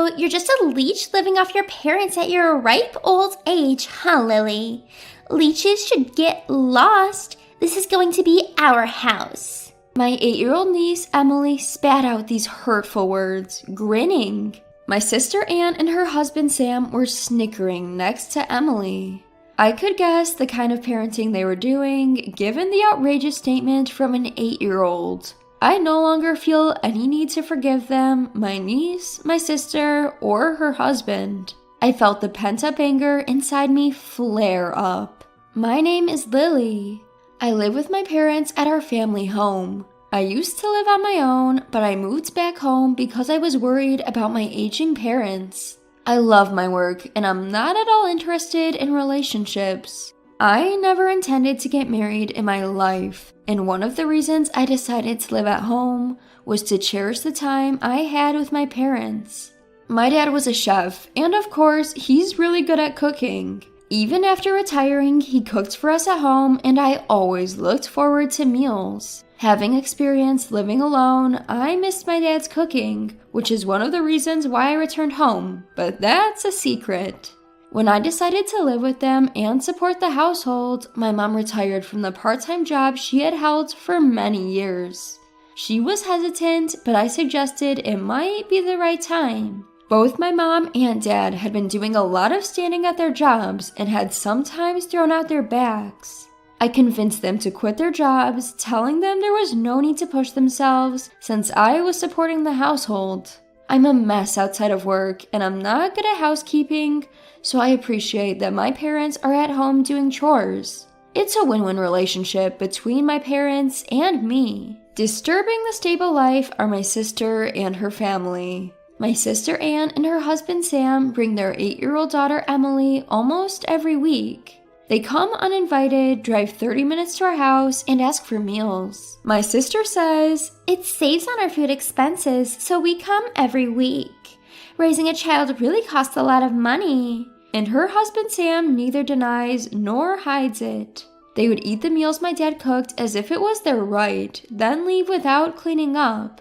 So, you're just a leech living off your parents at your ripe old age, huh, Lily? Leeches should get lost. This is going to be our house. My 8-year-old niece, Emily, spat out these hurtful words, grinning. My sister Anne and her husband Sam were snickering next to Emily. I could guess the kind of parenting they were doing, given the outrageous statement from an 8-year-old. I no longer feel any need to forgive them, my niece, my sister, or her husband. I felt the pent-up anger inside me flare up. My name is Lily. I live with my parents at our family home. I used to live on my own, but I moved back home because I was worried about my aging parents. I love my work, and I'm not at all interested in relationships. I never intended to get married in my life, and one of the reasons I decided to live at home was to cherish the time I had with my parents. My dad was a chef, and of course, he's really good at cooking. Even after retiring, he cooked for us at home, and I always looked forward to meals. Having experienced living alone, I missed my dad's cooking, which is one of the reasons why I returned home, but that's a secret. When I decided to live with them and support the household, my mom retired from the part-time job she had held for many years. She was hesitant, but I suggested it might be the right time. Both my mom and dad had been doing a lot of standing at their jobs and had sometimes thrown out their backs. I convinced them to quit their jobs, telling them there was no need to push themselves since I was supporting the household. I'm a mess outside of work and I'm not good at housekeeping, so I appreciate that my parents are at home doing chores. It's a win-win relationship between my parents and me. Disturbing the stable life are my sister and her family. My sister Anne and her husband Sam bring their 8-year-old daughter Emily almost every week. They come uninvited, drive 30 minutes to our house, and ask for meals. My sister says, "It saves on our food expenses, so we come every week. Raising a child really costs a lot of money." And her husband Sam neither denies nor hides it. They would eat the meals my dad cooked as if it was their right, then leave without cleaning up.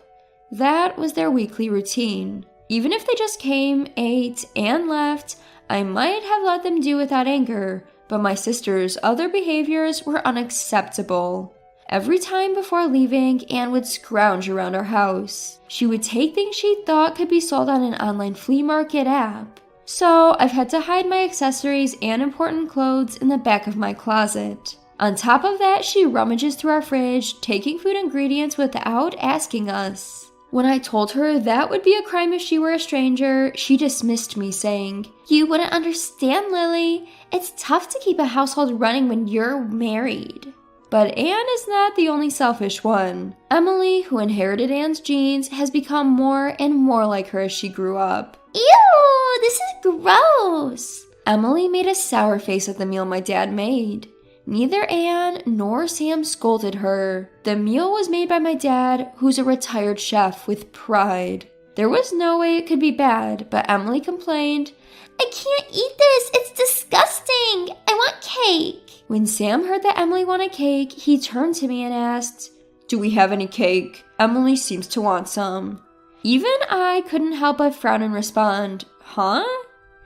That was their weekly routine. Even if they just came, ate, and left, I might have let them do without anger, but my sister's other behaviors were unacceptable. Every time before leaving, Anne would scrounge around our house. She would take things she thought could be sold on an online flea market app. So I've had to hide my accessories and important clothes in the back of my closet. On top of that, she rummages through our fridge, taking food ingredients without asking us. When I told her that would be a crime if she were a stranger, she dismissed me, saying, "You wouldn't understand, Lily. It's tough to keep a household running when you're married." But Anne is not the only selfish one. Emily, who inherited Anne's genes, has become more and more like her as she grew up. Ew, this is gross. Emily made a sour face at the meal my dad made. Neither Anne nor Sam scolded her. The meal was made by my dad, who's a retired chef with pride. There was no way it could be bad, but Emily complained, "I can't eat this, it's disgusting, I want cake." When Sam heard that Emily wanted cake, he turned to me and asked, "Do we have any cake? Emily seems to want some." Even I couldn't help but frown and respond, "Huh?"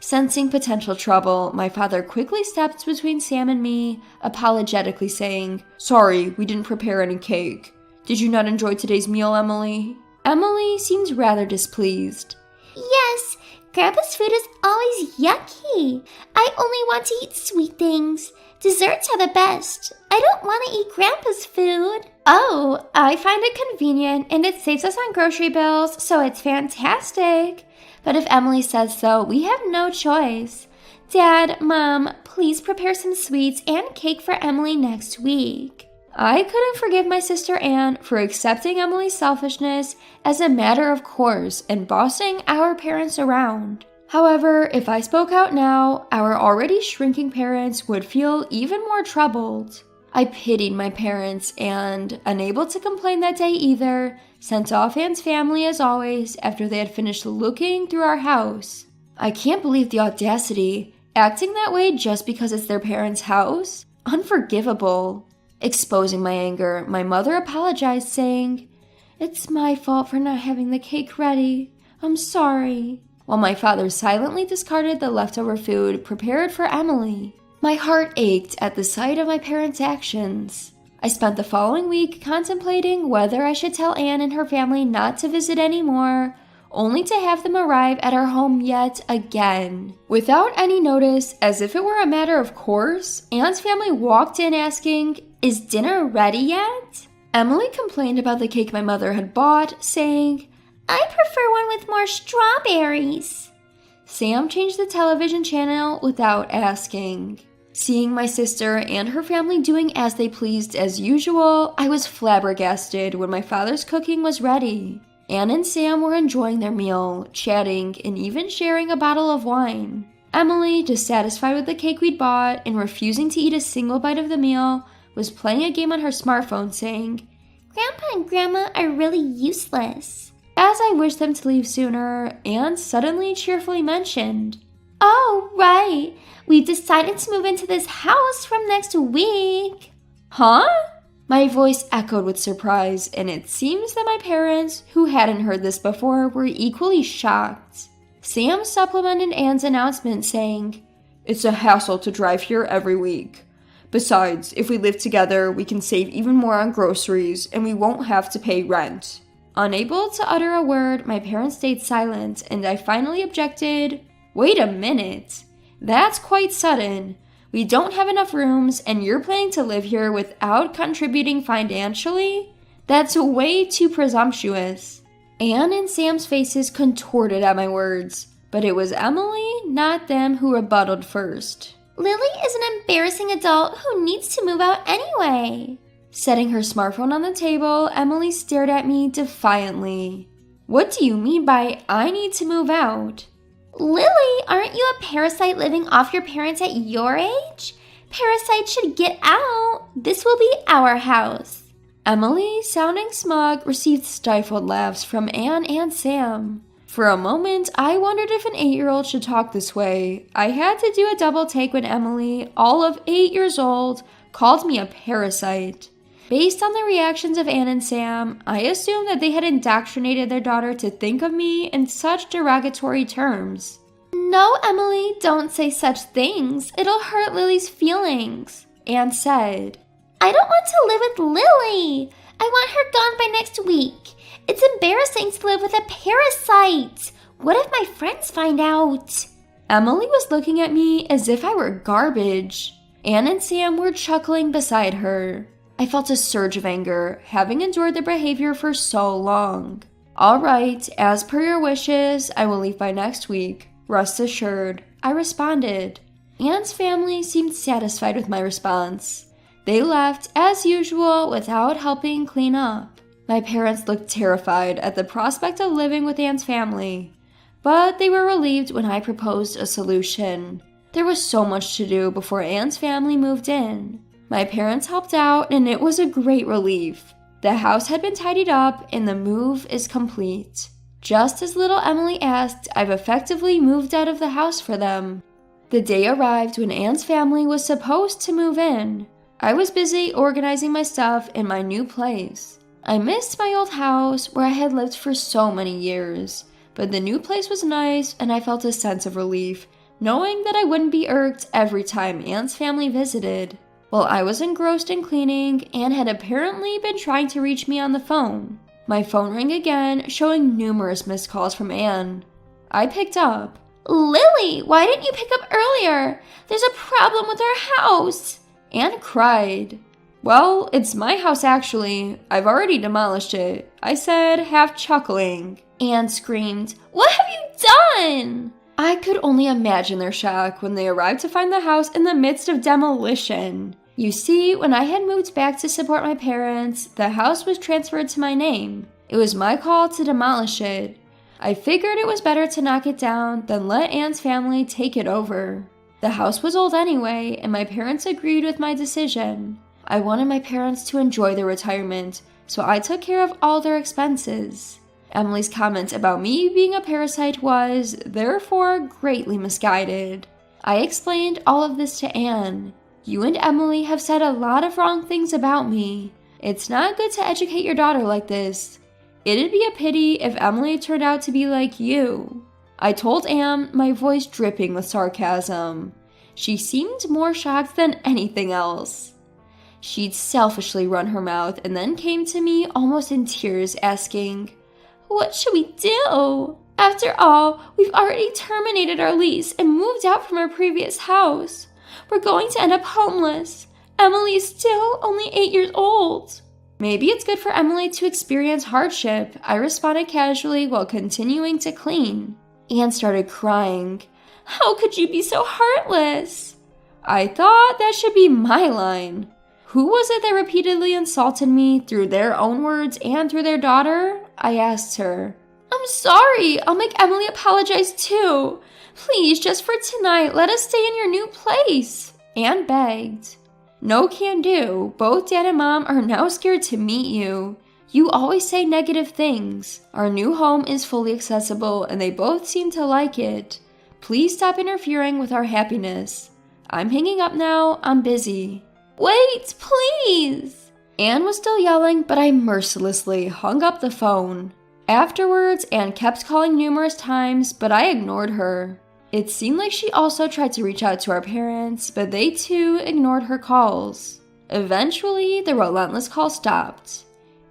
Sensing potential trouble, my father quickly stepped between Sam and me, apologetically saying, "Sorry, we didn't prepare any cake. Did you not enjoy today's meal, Emily?" Emily seemed rather displeased. "Yes, Grandpa's food is always yucky. I only want to eat sweet things. Desserts are the best. I don't want to eat Grandpa's food." "Oh, I find it convenient and it saves us on grocery bills, so it's fantastic. But if Emily says so, we have no choice. Dad, Mom, please prepare some sweets and cake for Emily next week." I couldn't forgive my sister Anne for accepting Emily's selfishness as a matter of course and bossing our parents around. However, if I spoke out now, our already shrinking parents would feel even more troubled. I pitied my parents and, unable to complain that day either, sent off Anne's family as always after they had finished looking through our house. I can't believe the audacity, acting that way just because it's their parents' house? Unforgivable. Exposing my anger, my mother apologized, saying, "It's my fault for not having the cake ready. I'm sorry." while my father silently discarded the leftover food prepared for Emily. My heart ached at the sight of my parents' actions. I spent the following week contemplating whether I should tell Anne and her family not to visit anymore, only to have them arrive at our home yet again. Without any notice, as if it were a matter of course, Anne's family walked in asking, "Is dinner ready yet?" Emily complained about the cake my mother had bought, saying, "I prefer one with more strawberries." Sam changed the television channel without asking. Seeing my sister and her family doing as they pleased as usual, I was flabbergasted when my father's cooking was ready. Anne and Sam were enjoying their meal, chatting, and even sharing a bottle of wine. Emily, dissatisfied with the cake we'd bought and refusing to eat a single bite of the meal, was playing a game on her smartphone saying, "Grandpa and Grandma are really useless." As I wished them to leave sooner, Anne suddenly cheerfully mentioned, "Oh, right, we've decided to move into this house from next week." Huh? My voice echoed with surprise, and it seems that my parents, who hadn't heard this before, were equally shocked. Sam supplemented Anne's announcement saying, "It's a hassle to drive here every week. Besides, if we live together, we can save even more on groceries, and we won't have to pay rent." Unable to utter a word, my parents stayed silent, and I finally objected, "Wait a minute. That's quite sudden. We don't have enough rooms, and you're planning to live here without contributing financially? That's way too presumptuous." Anne and Sam's faces contorted at my words, but it was Emily, not them, who rebutted first. "Lily is an embarrassing adult who needs to move out anyway." Setting her smartphone on the table, Emily stared at me defiantly. "What do you mean by I need to move out?" "Lily, aren't you a parasite living off your parents at your age? Parasites should get out. This will be our house." Emily, sounding smug, received stifled laughs from Anne and Sam. For a moment, I wondered if an 8-year-old should talk this way. I had to do a double take when Emily, all of 8 years old, called me a parasite. Based on the reactions of Anne and Sam, I assumed that they had indoctrinated their daughter to think of me in such derogatory terms. "No, Emily, don't say such things. It'll hurt Lily's feelings," Anne said. "I don't want to live with Lily. I want her gone by next week. It's embarrassing to live with a parasite. What if my friends find out?" Emily was looking at me as if I were garbage. Anne and Sam were chuckling beside her. I felt a surge of anger, having endured their behavior for so long. "All right, as per your wishes, I will leave by next week. Rest assured," I responded. Anne's family seemed satisfied with my response. They left, as usual, without helping clean up. My parents looked terrified at the prospect of living with Anne's family, but they were relieved when I proposed a solution. There was so much to do before Anne's family moved in. My parents helped out, and it was a great relief. The house had been tidied up, and the move is complete. Just as little Emily asked, I've effectively moved out of the house for them. The day arrived when Anne's family was supposed to move in. I was busy organizing my stuff in my new place. I missed my old house where I had lived for so many years, but the new place was nice, and I felt a sense of relief, knowing that I wouldn't be irked every time Anne's family visited. While I was engrossed in cleaning, Anne had apparently been trying to reach me on the phone. My phone rang again, showing numerous missed calls from Anne. I picked up. "Lily, why didn't you pick up earlier? There's a problem with our house." Anne cried. "Well, it's my house actually. I've already demolished it," I said, half chuckling. Anne screamed, "What have you done?" I could only imagine their shock when they arrived to find the house in the midst of demolition. You see, when I had moved back to support my parents, the house was transferred to my name. It was my call to demolish it. I figured it was better to knock it down than let Anne's family take it over. The house was old anyway, and my parents agreed with my decision. I wanted my parents to enjoy their retirement, so I took care of all their expenses. Emily's comment about me being a parasite was, therefore, greatly misguided. I explained all of this to Anne. "You and Emily have said a lot of wrong things about me. It's not good to educate your daughter like this. It'd be a pity if Emily turned out to be like you." I told Anne, my voice dripping with sarcasm. She seemed more shocked than anything else. She'd selfishly run her mouth and then came to me almost in tears asking, "What should we do? After all, we've already terminated our lease and moved out from our previous house. We're going to end up homeless. Emily is still only 8 years old." "Maybe it's good for Emily to experience hardship," I responded casually while continuing to clean. Anne started crying. "How could you be so heartless?" I thought that should be my line. Who was it that repeatedly insulted me through their own words and through their daughter? I asked her. "I'm sorry. I'll make Emily apologize too. Please, just for tonight, let us stay in your new place," Anne begged. "No can do. Both Dad and Mom are now scared to meet you. You always say negative things. Our new home is fully accessible and they both seem to like it. Please stop interfering with our happiness. I'm hanging up now. I'm busy." "Wait, please!" Anne was still yelling, but I mercilessly hung up the phone. Afterwards, Anne kept calling numerous times, but I ignored her. It seemed like she also tried to reach out to our parents, but they too ignored her calls. Eventually, the relentless call stopped.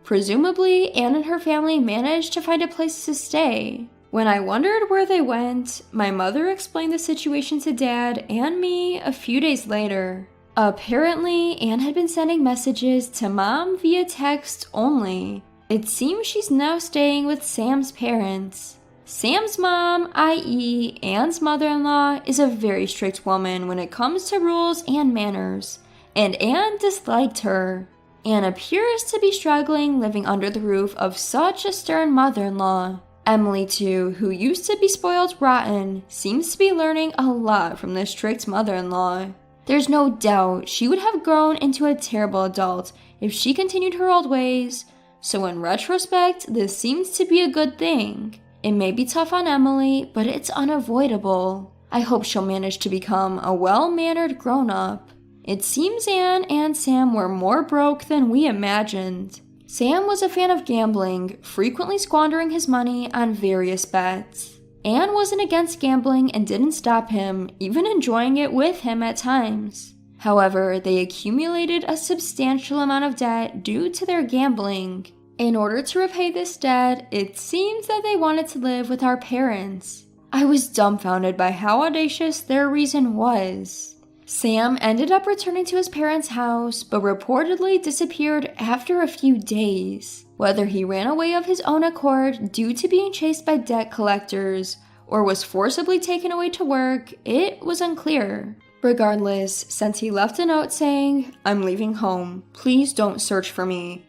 Presumably, Anne and her family managed to find a place to stay. When I wondered where they went, my mother explained the situation to Dad and me a few days later. Apparently, Anne had been sending messages to Mom via text only. It seems she's now staying with Sam's parents. Sam's mom, i.e. Anne's mother-in-law, is a very strict woman when it comes to rules and manners, and Anne disliked her. Anne appears to be struggling living under the roof of such a stern mother-in-law. Emily, too, who used to be spoiled rotten, seems to be learning a lot from this strict mother-in-law. There's no doubt she would have grown into a terrible adult if she continued her old ways, so in retrospect, this seems to be a good thing. It may be tough on Emily, but it's unavoidable. I hope she'll manage to become a well-mannered grown-up. It seems Anne and Sam were more broke than we imagined. Sam was a fan of gambling, frequently squandering his money on various bets. Anne wasn't against gambling and didn't stop him, even enjoying it with him at times. However, they accumulated a substantial amount of debt due to their gambling. In order to repay this debt, it seems that they wanted to live with our parents. I was dumbfounded by how audacious their reason was. Sam ended up returning to his parents' house, but reportedly disappeared after a few days. Whether he ran away of his own accord due to being chased by debt collectors, or was forcibly taken away to work, it was unclear. Regardless, since he left a note saying, "I'm leaving home, please don't search for me,"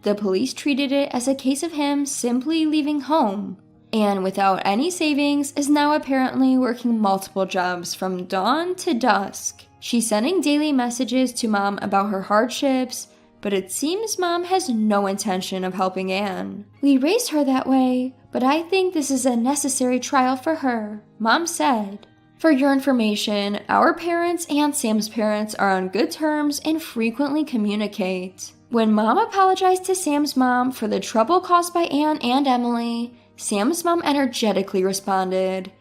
the police treated it as a case of him simply leaving home. Anne, without any savings, is now apparently working multiple jobs from dawn to dusk. She's sending daily messages to Mom about her hardships, but it seems Mom has no intention of helping Anne. "We raised her that way, but I think this is a necessary trial for her," Mom said. For your information, our parents and Sam's parents are on good terms and frequently communicate. When Mom apologized to Sam's mom for the trouble caused by Anne and Emily, Sam's mom energetically responded,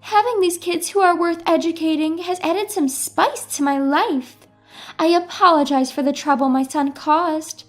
"Having these kids who are worth educating has added some spice to my life. I apologize for the trouble my son caused.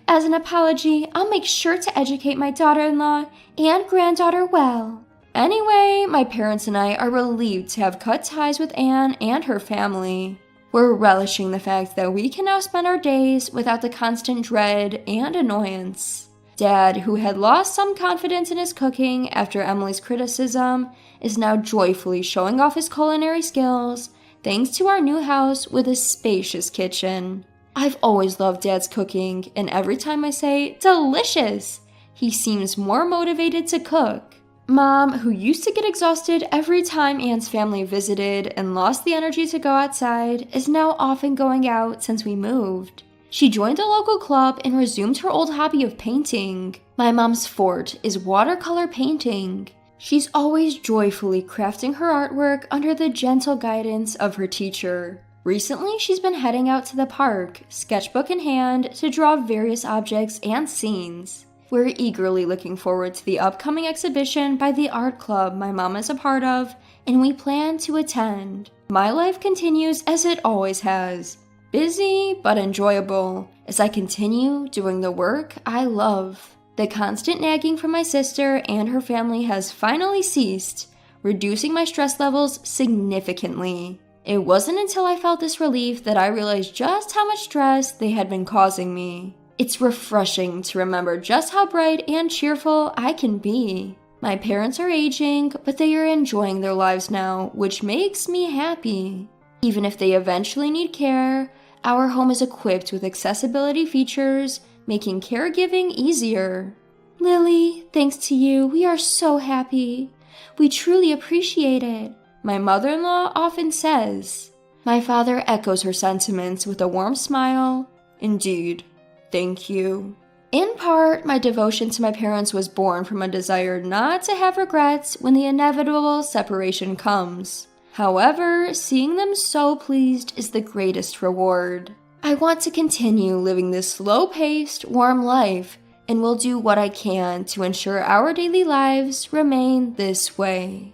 As an apology, I'll make sure to educate my daughter-in-law and granddaughter well." Anyway, my parents and I are relieved to have cut ties with Anne and her family. We're relishing the fact that we can now spend our days without the constant dread and annoyance. Dad, who had lost some confidence in his cooking after Emily's criticism, is now joyfully showing off his culinary skills thanks to our new house with a spacious kitchen. I've always loved Dad's cooking, and every time I say, "delicious," he seems more motivated to cook. Mom, who used to get exhausted every time Anne's family visited and lost the energy to go outside, is now often going out since we moved. She joined a local club and resumed her old hobby of painting. My mom's forte is watercolor painting. She's always joyfully crafting her artwork under the gentle guidance of her teacher. Recently, she's been heading out to the park, sketchbook in hand, to draw various objects and scenes. We're eagerly looking forward to the upcoming exhibition by the art club my mom is a part of, and we plan to attend. My life continues as it always has. Busy but enjoyable as I continue doing the work I love. The constant nagging from my sister and her family has finally ceased, reducing my stress levels significantly. It wasn't until I felt this relief that I realized just how much stress they had been causing me. It's refreshing to remember just how bright and cheerful I can be. My parents are aging, but they are enjoying their lives now, which makes me happy. Even if they eventually need care, our home is equipped with accessibility features, making caregiving easier. Lily, thanks to you, we are so happy. We truly appreciate it, my mother-in-law often says. My father echoes her sentiments with a warm smile. Indeed, thank you. In part, my devotion to my parents was born from a desire not to have regrets when the inevitable separation comes. However, seeing them so pleased is the greatest reward. I want to continue living this slow-paced, warm life, and will do what I can to ensure our daily lives remain this way.